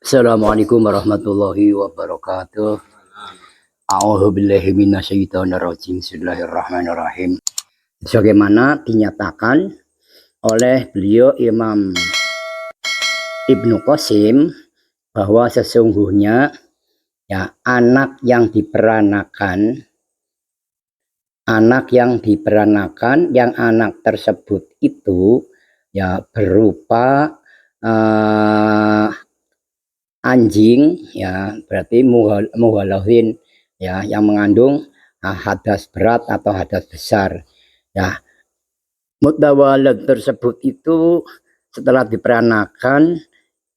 Assalamualaikum warahmatullahi wabarakatuh. A'udzubillahi minasyaitonirrajim. Bismillahirrahmanirrahim. Sebagaimana dinyatakan oleh beliau Imam Ibnu Qasim bahwa sesungguhnya ya anak yang diperanakan yang anak tersebut itu ya berupa anjing, ya berarti muhalahin, ya yang mengandung hadas berat atau hadas besar. Ya, mutawalad tersebut itu setelah diperanakan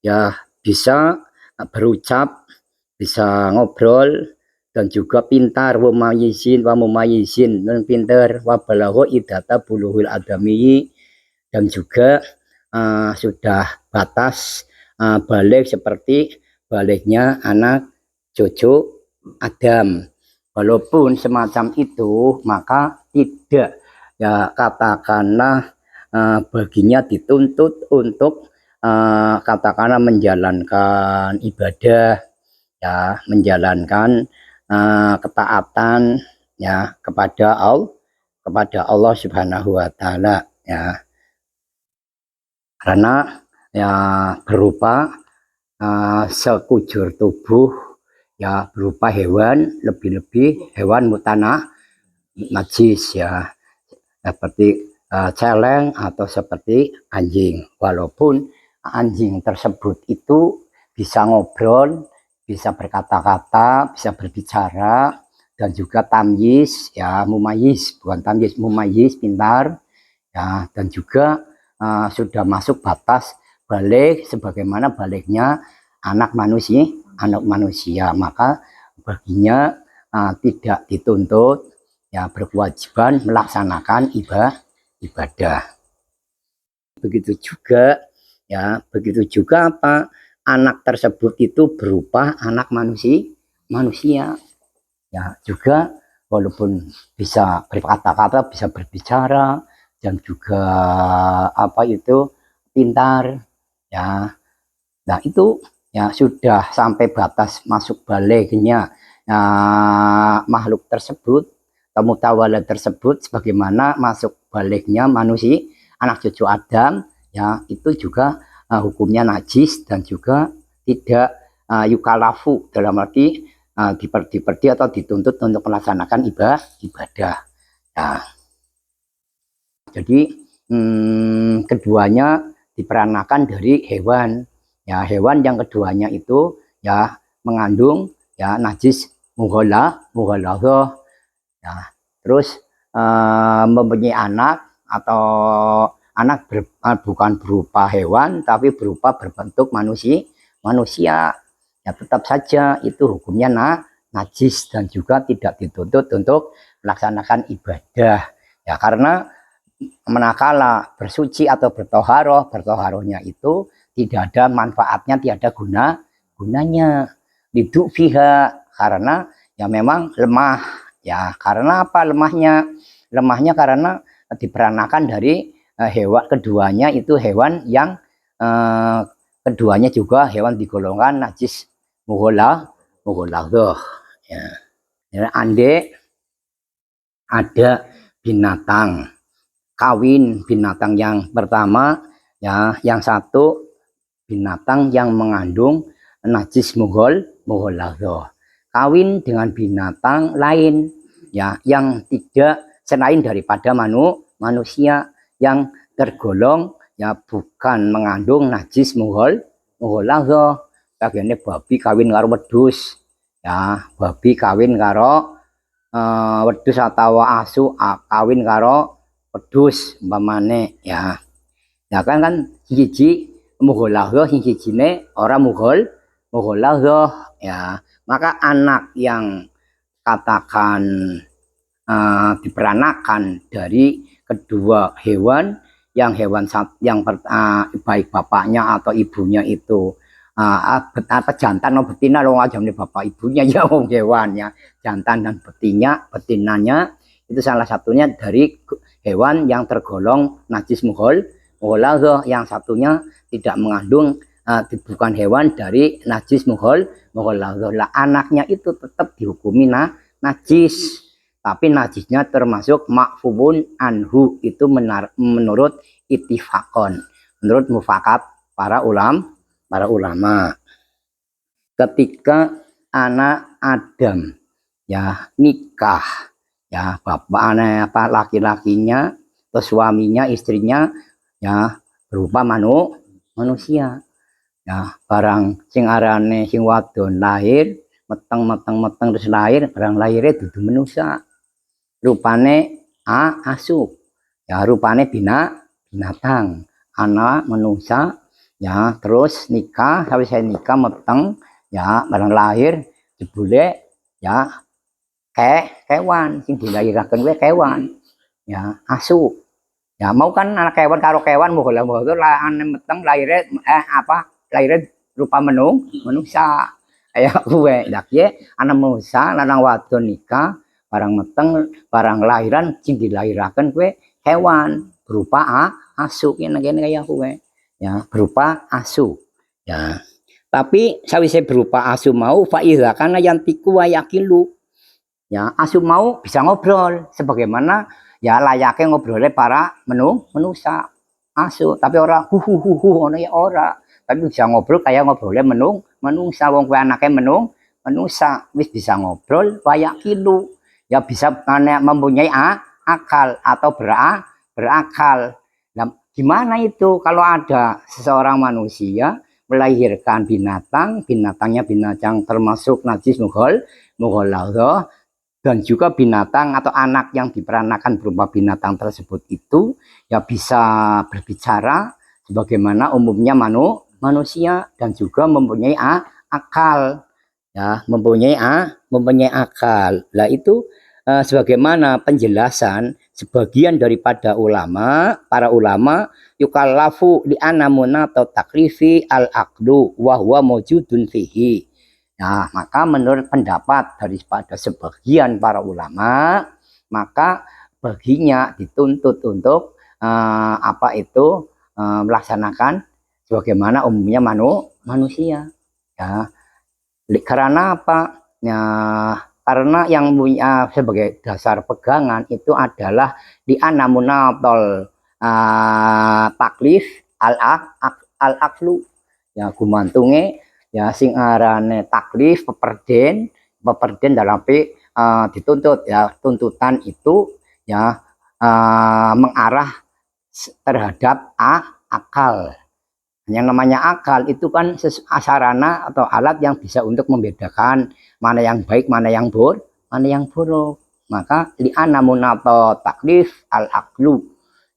ya bisa berucap, bisa ngobrol, dan juga pintar, wa mumayizin dan pintar, wa balagha idata bulughil adami, dan juga sudah batas balik seperti baliknya anak cucu Adam. Walaupun semacam itu, maka tidak ya katakanlah baginya dituntut untuk katakanlah menjalankan ibadah, ya menjalankan ketaatan ya kepada Allah Subhanahu wa taala, ya. Karena ya berupa sekujur tubuh, ya berupa hewan, lebih-lebih hewan mutanah najis, ya seperti celeng atau seperti anjing. Walaupun anjing tersebut itu bisa ngobrol, bisa berkata-kata, bisa berbicara, dan juga tamyiz, ya mumayyiz, bukan tamyiz, mumayyiz, pintar, ya, dan juga sudah masuk batas balik sebagaimana baliknya anak manusia, maka baginya tidak dituntut ya berkewajiban melaksanakan ibadah. Begitu juga apa anak tersebut itu berupa anak manusia, ya juga walaupun bisa berkata-kata, bisa berbicara, dan juga apa itu pintar, ya. Nah itu ya sudah sampai batas masuk baliknya makhluk tersebut, mutawalad tersebut, sebagaimana masuk baliknya manusia anak cucu Adam, ya itu juga hukumnya najis dan juga tidak yukalafu, dalam arti diperdi atau dituntut untuk melaksanakan ibadah. Nah, jadi keduanya diperanakan dari hewan, ya hewan yang keduanya itu ya mengandung ya najis mughaladzah, ya terus mempunyai anak atau anak bukan berupa hewan tapi berupa berbentuk manusia, ya tetap saja itu hukumnya najis dan juga tidak dituntut untuk melaksanakan ibadah, ya karena manakala bersuci atau bertoharohnya itu tidak ada manfaatnya, tidak ada gunanya hidup fiha, karena ya memang lemah, ya karena apa lemahnya karena diperanakan dari hewan keduanya itu hewan yang keduanya juga hewan digolongkan najis mughaladzah, ya. Andai ada binatang kawin, binatang yang pertama ya yang satu binatang yang mengandung najis mughaladzah kawin dengan binatang lain, ya yang tidak selain daripada manusia yang tergolong ya bukan mengandung najis mughaladzah. Kayaknya babi kawin karo wedhus, ya babi kawin karo wedhus atau asu kawin karo wedhus umpamane, ya kan siji mughaladzah, sing sijine ora mughaladzah, ya maka anak yang katakan diperanakan dari kedua hewan yang baik bapaknya atau ibunya itu apa jantan atau betina, lo aja nih bapak ibunya ya hewannya jantan dan betinanya itu salah satunya dari hewan yang tergolong najis mughaladzah, yang satunya tidak mengandung bukan hewan dari najis mughalladhah. Lah anaknya itu tetap dihukumi najis, tapi najisnya termasuk makfuun anhu, itu menurut ittifaqon, menurut mufakat para ulama. Ketika anak Adam ya nikah, ya bapaknya apa laki-lakinya atau suaminya, istrinya ya berupa manusia, ya barang sing arane sing wadon lahir meteng terus lahir, barang lahirnya dudu manusia, rupane asu, ya rupane binatang, anak manusia, ya terus nikah, sampai saya nikah meteng, ya barang lahir jebule ya kewan sing dilahiraken kuwi kewan, ya asu. Ya mau kan anak kewan karo kewan mughalladhah lah ane meteng lahirnya lahirnya rupa manusia. Kayak kuwe dak ye anak manusia lanang wadon nikah barang meteng barang lahiran sing dilahiraken kuwe kewan berupa asu kene kaya kuwe. Ya berupa asu. Ya. Tapi sawise berupa asu mau fa iza kana yantiku wa yakilu. Ya, asu mau bisa ngobrol sebagaimana ya layaknya ngobrolnya para manusia asu, tapi orang ngono ya ora, tapi bisa ngobrol kayak ngobrolnya manusia, wong kuwi anake manusia wis bisa ngobrol kayak kilu, ya bisa mempunyai akal atau berakal. Nah, gimana itu kalau ada seseorang manusia melahirkan binatangnya binatang termasuk najis mughalladhah, dan juga binatang atau anak yang diperanakan berupa binatang tersebut itu ya bisa berbicara sebagaimana umumnya manusia dan juga mempunyai akal, ya mempunyai akal. Lah itu sebagaimana penjelasan sebagian daripada para ulama yukallafu li anamuna atau taklifi al aqdu wa huwa mawjudun fihi. Nah, maka menurut pendapat daripada sebagian para ulama, maka baginya dituntut untuk melaksanakan sebagaimana umumnya manusia. Ya, karena apa? Ya, karena yang punya sebagai dasar pegangan itu adalah di anamunatol taklif al aklu, ya gumantunge. Ya sing arane taklif peperden dalam dituntut, ya tuntutan itu ya mengarah terhadap akal. Yang namanya akal itu kan sarana atau alat yang bisa untuk membedakan mana yang baik, mana yang buruk. Maka li'anna munato taklif al aklu.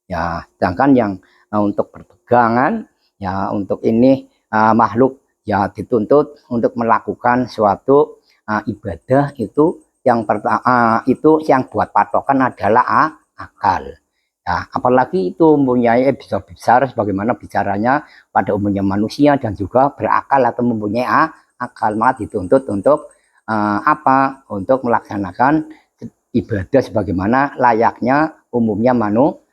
Ya, sedangkan yang untuk perpegangan ya untuk ini makhluk ya dituntut untuk melakukan suatu ibadah itu yang pertama itu yang buat patokan adalah akal. Ya, apalagi itu mempunyai bisa besar sebagaimana bicaranya pada umumnya manusia dan juga berakal atau mempunyai akal, maka dituntut untuk untuk melaksanakan ibadah sebagaimana layaknya umumnya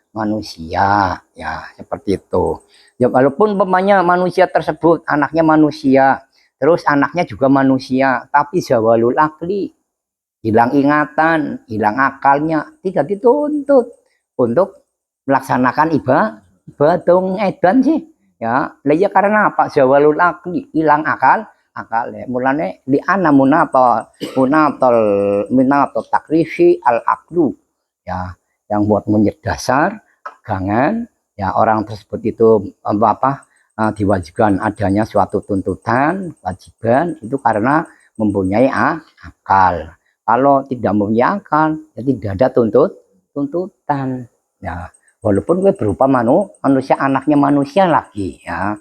manusia, ya seperti itu. Ya walaupun umpamanya manusia tersebut anaknya manusia, terus anaknya juga manusia, tapi zawalul akli, hilang ingatan, hilang akalnya, tidak dituntut untuk melaksanakan ibadah edan sih. Ya, ya karena apa? Zawalul akli, hilang akal ya. Mulane di ana munatal takrifi al aklu. Ya, yang buat dasar pegangan ya orang tersebut itu diwajibkan adanya suatu tuntutan wajiban itu karena mempunyai akal. Kalau tidak mempunyai akal ya tidak ada tuntutan, ya walaupun gue berupa manusia anaknya manusia lagi, ya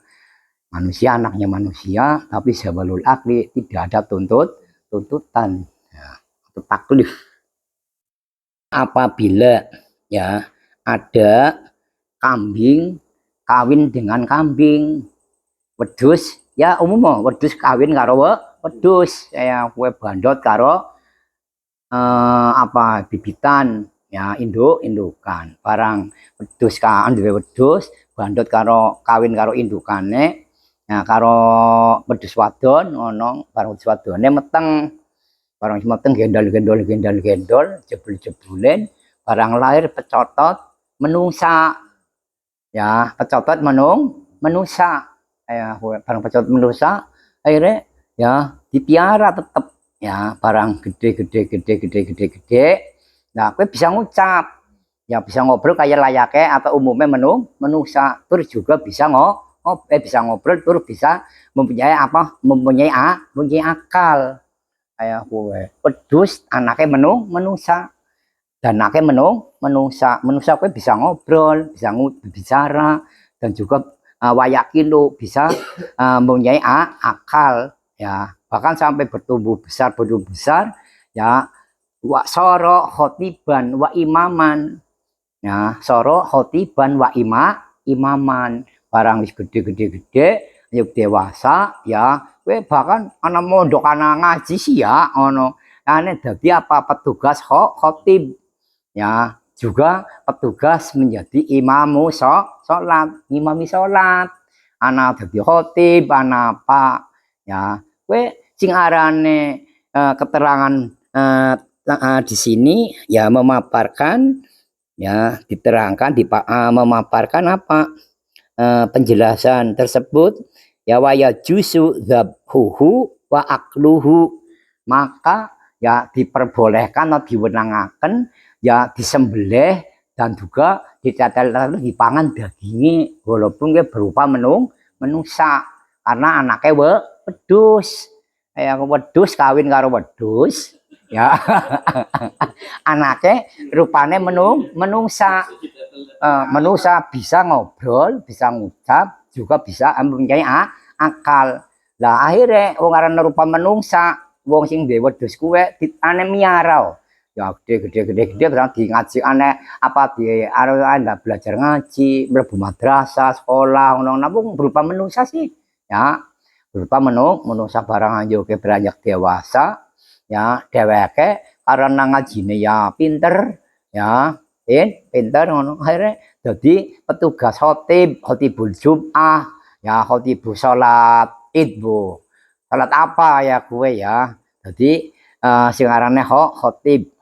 manusia anaknya manusia tapi zawalul akli tidak ada tuntutan, ya itu taklif. Apabila ya ada kambing kawin dengan kambing, wedhus ya umum wedhus kawin karo wedhus, ya kue bandot karo bibitan, ya indukan barang wedhus duwe wedhus bandot karo kawin karo indukane, Nah, karo wedhus wadon ngono, bareng wedhus wadone meteng. Barang meteng gendol, jebul-jebulen, barang lahir pecotot menungsa. Ya, pecotot menungsa. Ya, barang pecotot menungsa akhirnya ya dipiara tetep ya barang gede. Nah, kowe bisa ngucap. Ya bisa ngobrol kayak layaknya atau umumnya menungsa. Terus juga bisa bisa ngobrol, terus bisa mempunyai akal kayak kowe. Wedhus anaknya menungsa dan anaknya menungsa kowe bisa ngobrol, bisa bicara dan juga wayak kilo bisa mempunyai akal ya, bahkan sampai bertumbuh besar ya. Wa soro khotiban wa imaman ya, soro khotiban wa imaman, barang wis gede yuk dewasa ya, kowe bahkan ana mondok ana ngaji sih ya ono ane dadi apa petugas khotib ya, juga petugas menjadi imamu sholat, imami sholat, ana dadi khotib ana apa ya. Kowe sing arane keterangan di sini ya memaparkan ya, diterangkan memaparkan apa penjelasan tersebut ya, waya jusu dzabhuhu wa akluhu, maka ya diperbolehkan atau diwenangaken ya disembelih dan juga ditetel dipangan dagingnya walaupun dia berupa menungsa, karena anaknya wedhus kayak wedhus kawin karo wedhus ya. Anaknya rupane menungsa. Menungsa bisa ngobrol, bisa ngucap, juga bisa mempunyai akal. Lah akhirnya wong aran rupa menungsa, wong sing duwe wedhus kuwe ditane miara. Ya gede berang di ngaji aneh apa di anda belajar ngaji, mlebu madrasah, sekolah, ngono nabung berupa menungsa sih. Ya, berupa menungsa barang aja ke beranjak dewasa. Ya, dheweke karena ngajine ya pinter, ya pinter ngono akhirnya jadi petugas khotibul Jum'ah ya, khotibul sholat id bu, sholat apa ya gue ya. Jadi sing arane khotib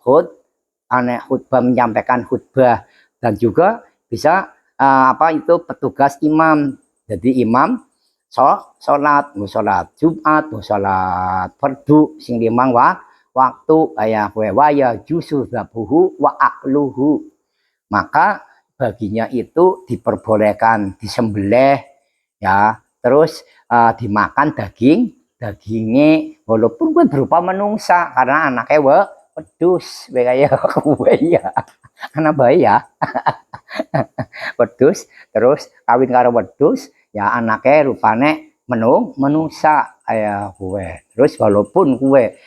aneh khutbah, menyampaikan khutbah, dan juga bisa apa itu petugas imam, jadi imam sholat Jumat, sholat fardu sing limang waktu kayak kue waya jusu zabuhu wa akluhu, maka baginya itu diperbolehkan disembelih ya, terus dimakan dagingnya walaupun gue berupa menungsa karena anaknya wedhus kayak gue ya, anak bayi ya. Wedhus terus kawin karo wedhus ya, anaknya rupane menungsa kayak gue. Terus walaupun gue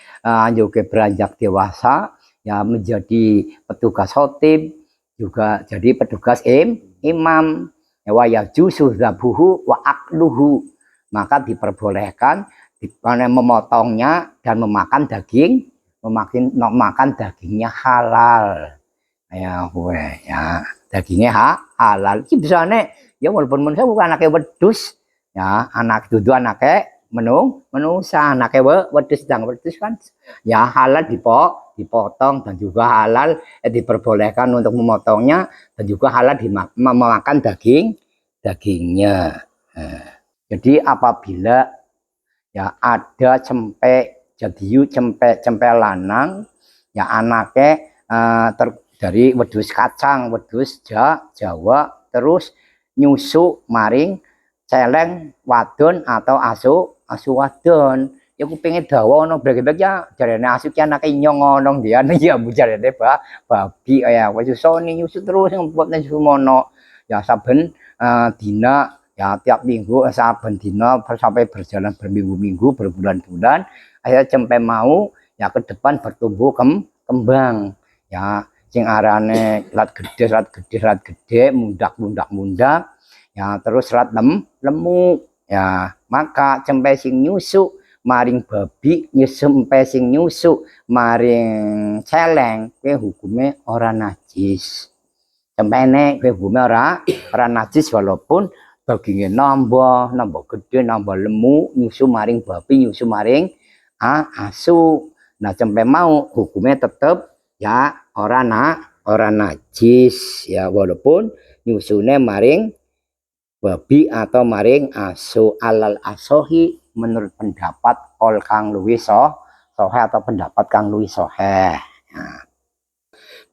juga beranjak dewasa ya menjadi petugas khotib, juga jadi petugas imam ya, wa yajuzu zabuhu wa akluhu, maka diperbolehkan memotongnya dan memakan dagingnya halal ya gue ya, dagingnya halal. Iki bisane ya walaupun manusia bukan anaknya wedhus ya, anak dudu anaknya menungsa, anaknya wedhus sedang wedhus kan ya halal dipotong dan juga halal diperbolehkan untuk memotongnya dan juga halal memakan dagingnya. Nah, jadi apabila ya ada cempe lanang ya, anaknya dari wedhus kacang, wedhus Jawa, terus nyusu maring celeng wadon atau asu wadon ya, aku pengen dawa ono brek-brek ya jarene asu ki anake nyong ono dia ya bu, jarene babi ya wis sone nyusu terus buat sumono ya, saben dina ya, tiap minggu saben dina sampai berjalan berminggu-minggu, berbulan-bulan, akhirnya cempe mau ya ke depan bertumbuh kembang ya, sing arane rat gede mundak ya, terus rat lemu ya, maka cempe sing nyusu maring babi cempe sing nyusu maring celeng kuwi hukume ora najis, cempene kuwi hukume ora najis walaupun dagingnya nambah gede, nambah lemu, nyusu maring babi, nyusu maring asu. Nah, sampai mau hukumnya tetap ya orang najis ya, walaupun nyusune maring babi atau maring asu. Alal asohi menurut pendapat kang luwih sohe atau pendapat kang luwih sohe. Nah,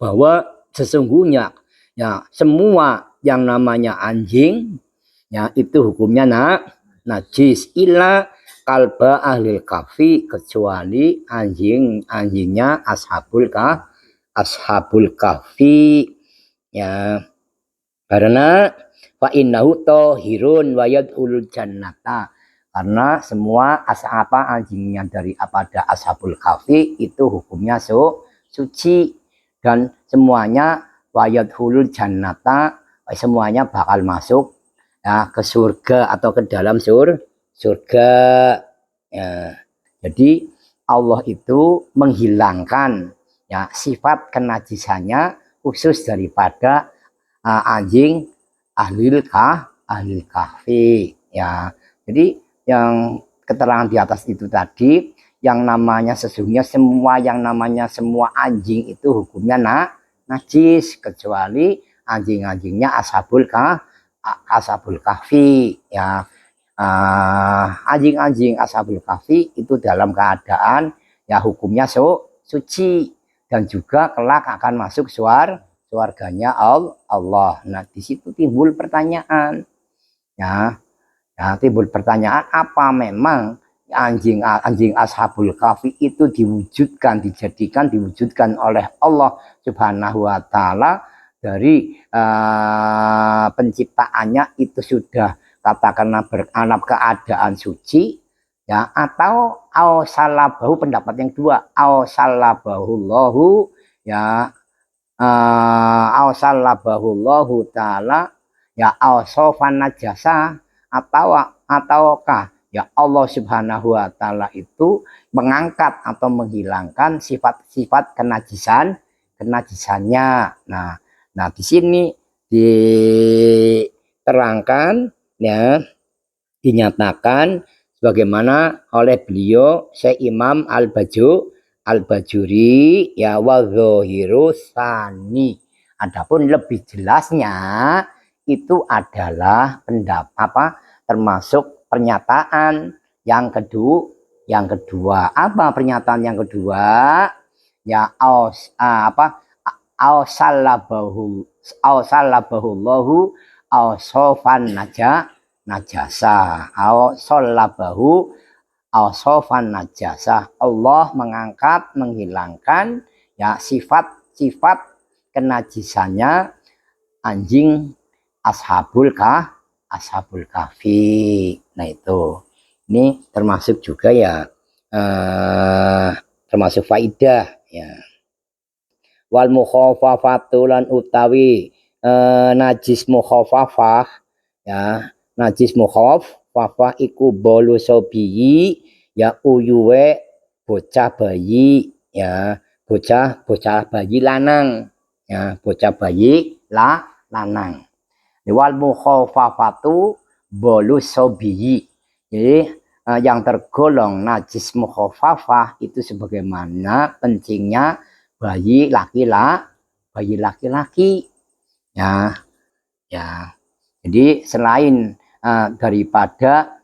bahwa sesungguhnya ya semua yang namanya anjing ya itu hukumnya najis illa kalba ahli kafi, kecuali anjingnya ashabul kafi ya, karena fa innahu tahirun wa yadkhulul jannata, karena semua anjingnya dari pada ashabul kafi itu hukumnya suci dan semuanya wa yadkhulul jannata, semuanya bakal masuk ya ke surga atau ke dalam surga ya. Jadi Allah itu menghilangkan ya sifat kenajisannya khusus daripada anjing ahli kahfi ya. Jadi yang keterangan di atas itu tadi, yang namanya sesungguhnya semua anjing itu hukumnya najis kecuali anjingnya ashabul kahfi ya. Anjing-anjing ashabul kahfi itu dalam keadaan ya hukumnya suci dan juga kelak akan masuk suarganya Allah. Nah, di situ timbul pertanyaan ya, timbul pertanyaan, apa memang anjing ashabul kahfi itu diwujudkan oleh Allah Subhanahu wa taala dari penciptaannya itu sudah katakanlah beranak keadaan suci ya, atau salabahu, pendapat yang dua, salabahullahu ya, salabahullahu taala ya, sofan najasa, ataukah ya Allah Subhanahu wa taala itu mengangkat atau menghilangkan sifat-sifat kenajisannya. Nah di sini diterangkan ya, dinyatakan sebagaimana oleh beliau Syekh Imam Al-Bajuri ya, wa dzahirus tsani. Adapun lebih jelasnya itu adalah termasuk pernyataan yang kedua. Apa pernyataan yang kedua? Ya salabahullahu sofan najasa, sofan najasa. Allah mengangkat, menghilangkan ya sifat-sifat kenajisannya anjing ashabul kahfi. Nah itu, ini termasuk juga ya, termasuk faidah ya. Wal mukhafafatu lan utawi najis mukhafafah ya, najis mukhafafah iku bolu sobiyi ya, uyuwe bocah bayi ya, bocah bayi lanang ya, bocah bayi lanang. Wal mukhafafatu bolu sobiyi, jadi yang tergolong najis mukhafafah itu sebagaimana kencingnya bayi laki-laki ya. Jadi selain daripada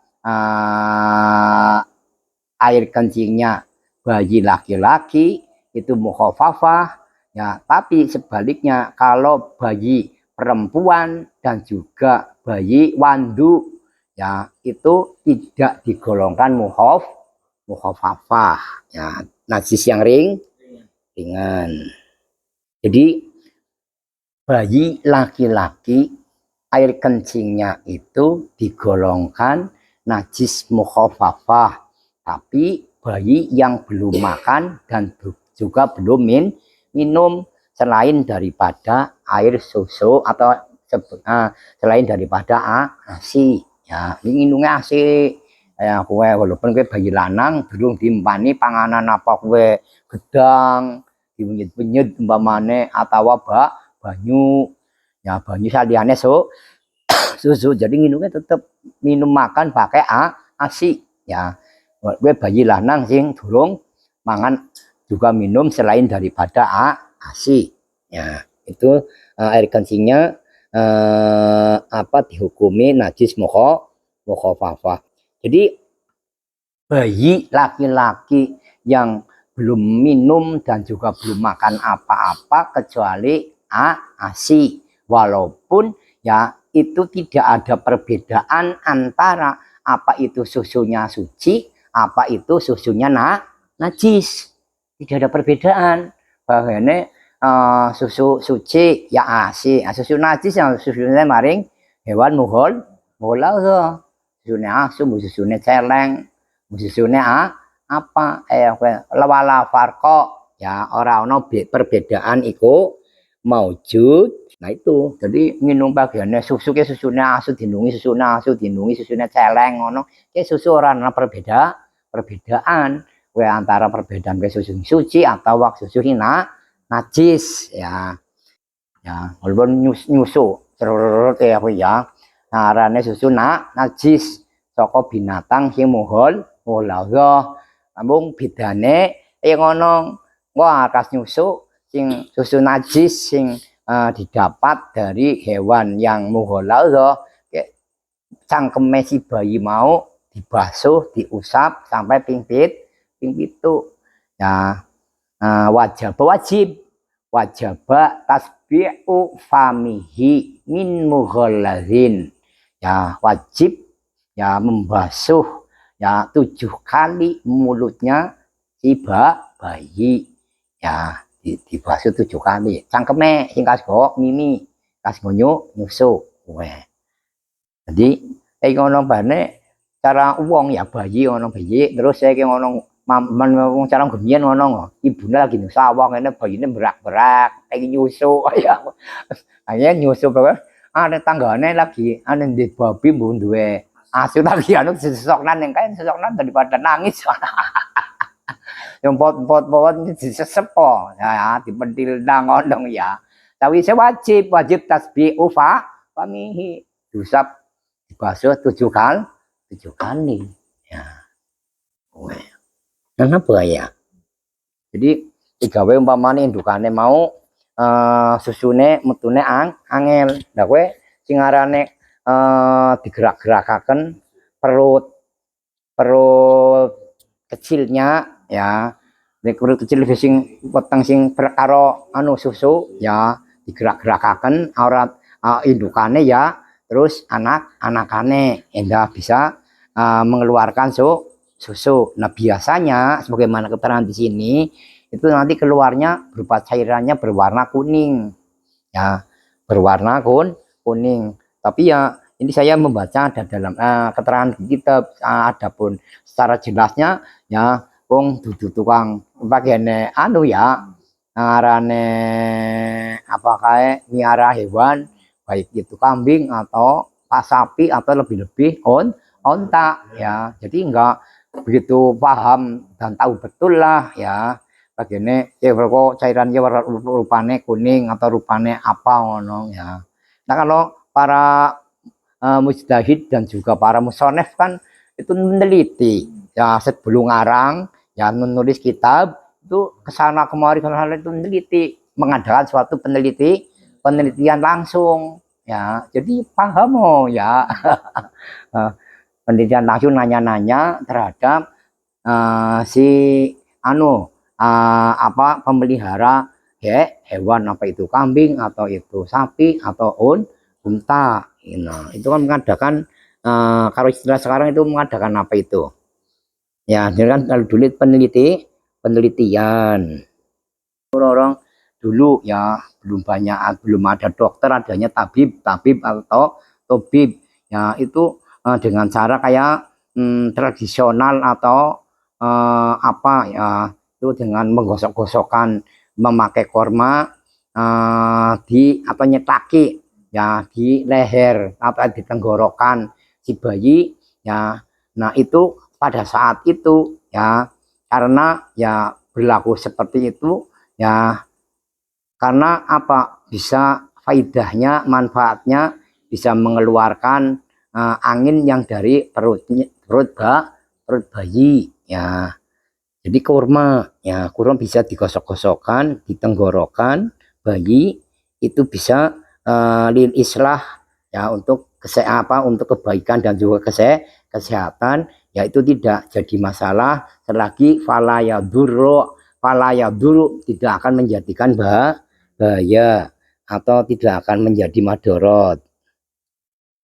air kencingnya bayi laki-laki itu mukhafafah ya, tapi sebaliknya kalau bayi perempuan dan juga bayi wandu ya, itu tidak digolongkan mukhafafah ya, najis yang ringan. Jadi bayi laki-laki air kencingnya itu digolongkan najis mukhafafah, tapi bayi yang belum makan dan juga belum minum selain daripada air susu atau selain daripada ASI ya, minumnya ASI ya. Kowe walaupun kowe bayi lanang durung dimpani panganan apa kowe gedang dipenyet umpamane atau banyu ya, banyu saliyane susu. Jadi minumnya tetap minum makan pakai ASI ya. Gue bayi lanang sing durung mangan juga minum selain daripada ASI ya. Itu air kencingnya apa dihukumi najis mukhafafah. Jadi bayi laki-laki yang belum minum dan juga belum makan apa-apa kecuali ASI, walaupun ya itu tidak ada perbedaan antara apa itu susunya suci, apa itu susunya najis, tidak ada perbedaan. Bahwa susu suci ya ASI, susu najis yang susunya maring hewan muhol susunya asu, susunya celeng, susunya apa lawala farko ya, orang ono perbedaan iku maujud. Nah itu jadi minum bagiannya susu ke susunya asu dinungi susunya celeng ngono ke susu orang perbedaan we antara perbedaan ke susu suci atau wak susu najis ya walaupun nyusu terus apa ya arane susu najis saka binatang sing muhol Allah. Namun bedane ngono wah akas nyusu sing susu najis sing didapat dari hewan yang muholalah, cangkeme si bayi mau dibasuh, diusap sampai ping pitu ya. Wajib tasbihu famihi min mughalladhin ya, wajib ya membasuh ya 7 kali mulutnya si bayi ya, dibasuh 7 kali cangkeme sing kasgo mimi kasgo nyusu jadi ngono bane cara wong ya bayi ngono bayi terus saya ngono wong cara gemien ngono ibune lagi nyusawang ngene bayine berak-berak lagi nyusu ya akhirnya nyusu bae ada tanggane lagi ane di babi mbok duwe asu lagi anu sesoknan yang kae sesoknan daripada nangis yang pot disesepo ya dipentil ngono ya. Tapi saya wajib tasbih famihi diusap dibasuh 7 kali ya. Kenapa ya? Jadi digawe umpamane indukane mau susune metune angel. Lah kowe sing arane digerak-gerakaken perut kecilnya ya, nek perut kecil sing weteng sing karo anu susu ya digerak-gerakaken aurat indukane ya, terus anak-anakane endah bisa mengeluarkan susu. Nah biasanya sebagaimana keterangan di sini itu nanti keluarnya berupa cairannya berwarna kuning ya, berwarna kuning. Tapi ya ini saya membaca ada dalam keterangan kitab, adapun secara jelasnya ya wong dudu tukang bagiane anu ya arane apa kae miara hewan baik itu kambing atau sapi atau lebih-lebih onta ya, jadi enggak begitu paham dan tahu betul lah ya bagiane kok cairannya rupane kuning atau rupane apa ngono ya. Nah kalau para mujtahid dan juga para musonef kan itu meneliti ya sebelum ngarang ya menulis kitab itu kesana kemari itu meneliti, mengadakan suatu penelitian langsung ya, jadi paham ya penelitian langsung nanya-nanya terhadap si apa pemelihara hewan apa itu kambing atau itu sapi atau unta. Nah, itu kan mengadakan kalau istilah sekarang itu mengadakan apa itu ya, jadi kan kalau dulu penelitian orang dulu ya belum ada dokter, adanya tabib atau tobib ya, itu dengan cara kayak tradisional atau apa ya, itu dengan menggosok-gosokkan memakai korma di atau nyetaki ya di leher atau di tenggorokan si bayi ya. Nah itu pada saat itu ya, karena ya berlaku seperti itu ya, karena apa bisa faidahnya manfaatnya bisa mengeluarkan angin yang dari perut bayi ya. Jadi kurma ya, kurma bisa digosok-gosokkan di tenggorokan bayi, itu bisa lil islah ya, untuk untuk kebaikan dan juga kesehatan ya, itu tidak jadi masalah selagi fala yadurru tidak akan menjadikan bahaya atau tidak akan menjadi madorot,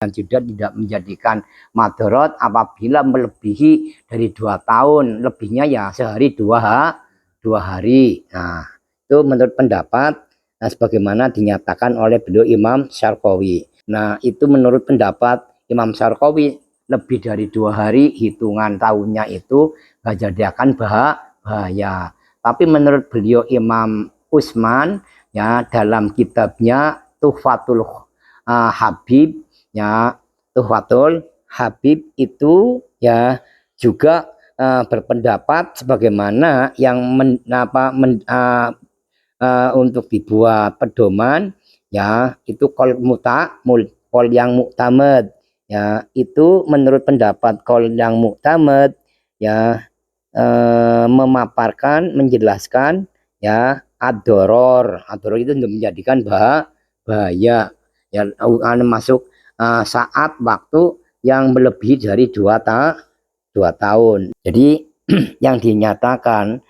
dan juga tidak menjadikan madorot apabila melebihi dari 2 tahun, lebihnya ya sehari 2 hari. Nah, itu menurut pendapat sebagaimana dinyatakan oleh beliau Imam Syarqawi. Nah, itu menurut pendapat Imam Syarqawi, lebih dari 2 hari hitungan tahunnya itu nggak jadi akan bahaya. Tapi menurut beliau Imam Utsman ya, dalam kitabnya Tuhfatul Habib ya, Tuhfatul Habib itu ya juga berpendapat sebagaimana yang untuk dibuat pedoman ya, itu kol yang muktamad ya, itu menurut pendapat kol yang muktamad ya, memaparkan, menjelaskan ya, adoror itu menjadikan bahaya ya, masuk saat waktu yang melebihi dari 2 tahun. Jadi yang dinyatakan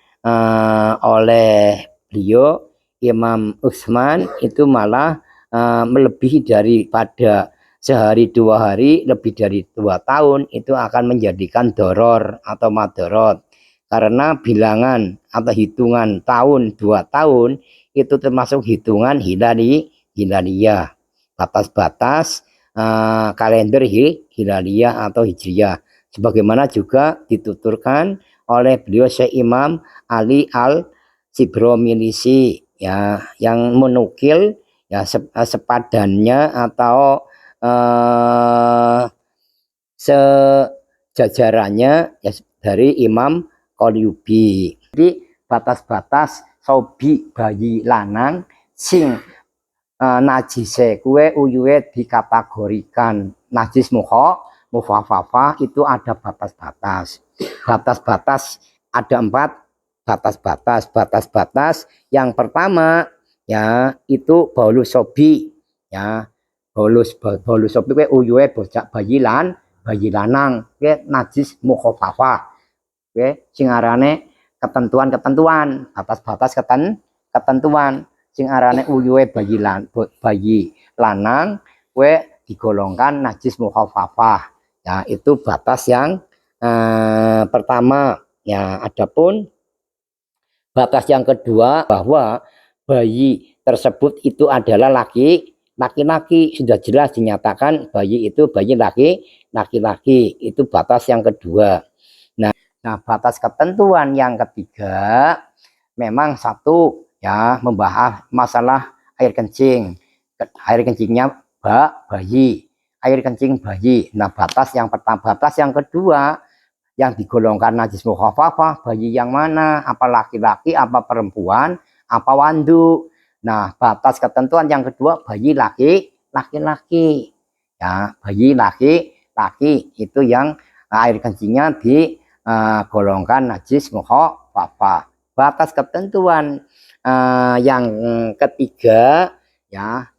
oleh beliau Imam Utsman itu malah melebihi daripada sehari 2 hari, lebih dari 2 tahun itu akan menjadikan doror atau madorot, karena bilangan atau hitungan tahun 2 tahun itu termasuk hitungan hilaliyah, batas-batas kalender hilaliyah atau hijriyah, sebagaimana juga dituturkan oleh beliau Syekh Imam Ali Al-Sibromilisi ya, yang menukil ya sepadannya atau sejajarannya ya, dari Imam Qalyubi. Jadi batas-batas sobi bayi lanang sing najise kue uyuwe dikategorikan najis mukhafafah, itu ada batas-batas. Batas-batas ada 4 batas-batas. Yang pertama ya, itu baulus sobi ya, baulus sobi kue uyuwe bocah bayi lanang kue najis mukhafafah, kue sing arane ketentuan batas-batas ketentuan sing arane uyuwe bayi lanang kue digolongkan najis mukhafafah ya, itu batas yang pertama ya. Adapun batas yang kedua, bahwa bayi tersebut itu adalah laki-laki, sudah jelas dinyatakan bayi itu bayi laki-laki, itu batas yang kedua. Nah, batas ketentuan yang ketiga memang satu ya, membahas masalah air kencingnya bayi, air kencing bayi. Nah, batas yang pertama, batas yang kedua yang digolongkan najis mukhafafah bayi yang mana, apa laki-laki, apa perempuan, apa wandu. Nah, batas ketentuan yang kedua bayi laki-laki ya, bayi laki-laki itu yang air kencingnya digolongkan najis mukhafafah. Batas ketentuan yang ketiga ya,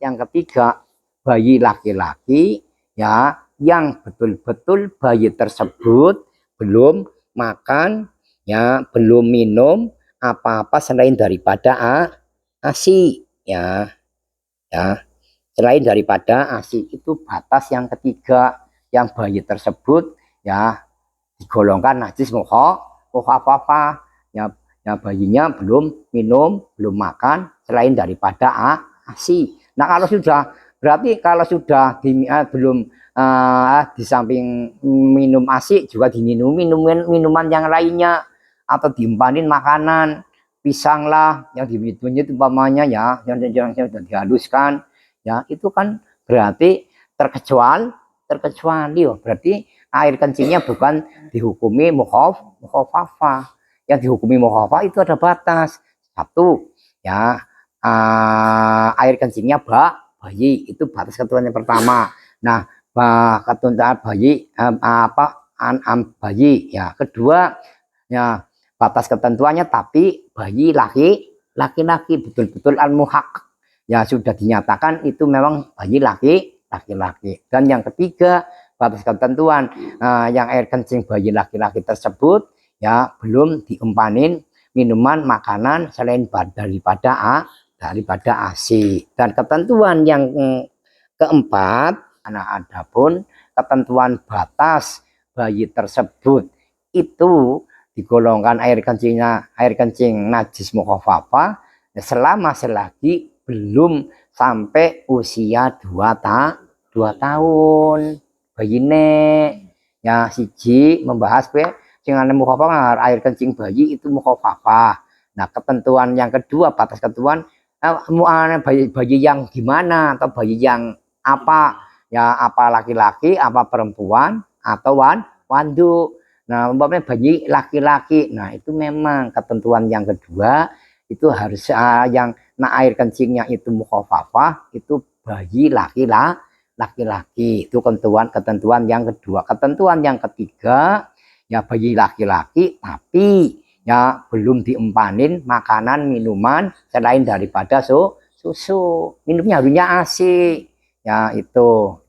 bayi laki-laki ya, yang betul-betul bayi tersebut belum makan ya, belum minum apa-apa selain daripada ASI ya, selain daripada ASI, itu batas yang ketiga, yang bayi tersebut ya digolongkan najis mukhafafah ya, bayinya belum minum, belum makan selain daripada ASI. Nah, kalau sudah, berarti kalau sudah belum di samping minum ASI juga diminum minuman yang lainnya, atau diumpanin makanan pisang lah yang diminumnya itu umpamanya ya, yang sudah dihaluskan ya, itu kan berarti terkecuali berarti air kencingnya bukan dihukumi mukhafafah. Yang dihukumi mukhafafah itu ada batas. Satu ya, air kencingnya bayi, itu batas ketentuan yang pertama. Nah, ketentuan bayi bayi ya. Kedua ya batas ketentuannya tapi bayi laki-laki betul-betul al-muhaq ya sudah dinyatakan itu memang bayi laki-laki. Dan yang ketiga batas ketentuan yang air kencing bayi laki-laki tersebut ya belum diempanin minuman makanan selain daripada ASI. Dan ketentuan yang keempat, adapun ketentuan batas bayi tersebut itu digolongkan air kencing najis mukhafafah selama selagi belum sampai usia 2 tahun. Bayine ya siji membahas sing mukhafafah air kencing bayi itu mukhafafah. Nah, ketentuan yang kedua batas ketentuan bayi yang gimana atau bayi yang apa ya, apa laki-laki apa perempuan atau wandu. Nah, umpamanya bayi laki-laki, nah itu memang ketentuan yang kedua itu harus yang air kencingnya itu mukhafafah itu bayi laki-laki. Itu ketentuan yang kedua. Ketentuan yang ketiga ya bayi laki-laki tapi ya belum diempanin makanan minuman selain daripada susu. Minumnya harusnya ASI ya. Itu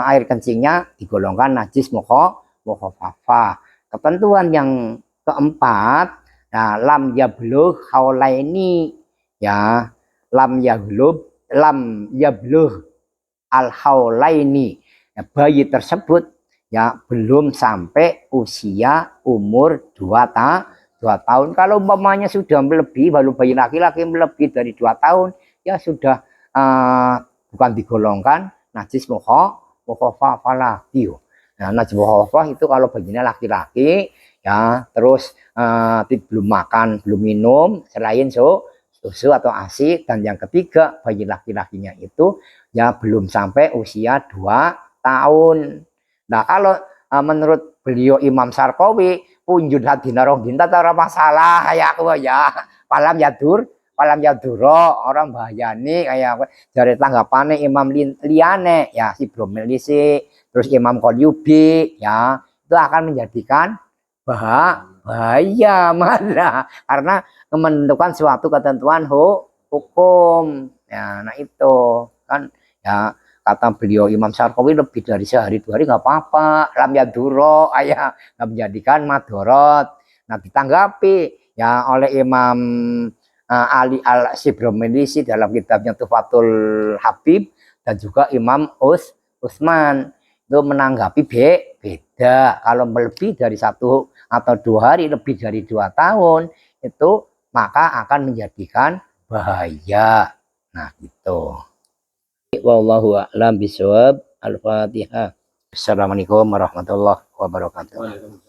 air kencingnya digolongkan najis mukhafafah. Ketentuan yang keempat ya lam yablugh haulaini ya, lam yablugh al haulaini ya, bayi tersebut ya belum sampai usia umur 2 tahun. Kalau umpamanya sudah melebihi, baru bayi laki-laki melebihi dari 2 tahun ya sudah bukan digolongkan najis mukhafafah lagi. Nah, najis mukhafafah itu kalau bayinya laki-laki ya terus belum makan belum minum selain susu atau ASI. Dan yang ketiga bayi laki-lakinya itu ya belum sampai usia 2 tahun. Nah, kalau menurut beliau Imam Syarqawi punjul hadina rohdinta ora masalah kayak aku ya. Palam yaduro orang bahayani kayak dari tanggapane Imam liyane ya si Bromelisi terus Imam Qalyubi ya itu akan menjadikan bahaya mana karena menentukan suatu ketentuan hukum ya. Nah itu kan ya kata beliau Imam Syarqawi lebih dari sehari 2 hari nggak apa-apa lam yaduro ayah nggak menjadikan madorot. Nah, ditanggapi ya oleh Imam Ali al-Sibromilisi dalam kitabnya Tufatul Habib dan juga Imam Utsman itu menanggapi beda. Kalau melebihi dari 1 atau 2 hari lebih dari 2 tahun itu maka akan menjadikan bahaya. Nah gitu. Wallahu a'lam bishawab. Al-Fatihah. Assalamualaikum warahmatullahi wabarakatuh.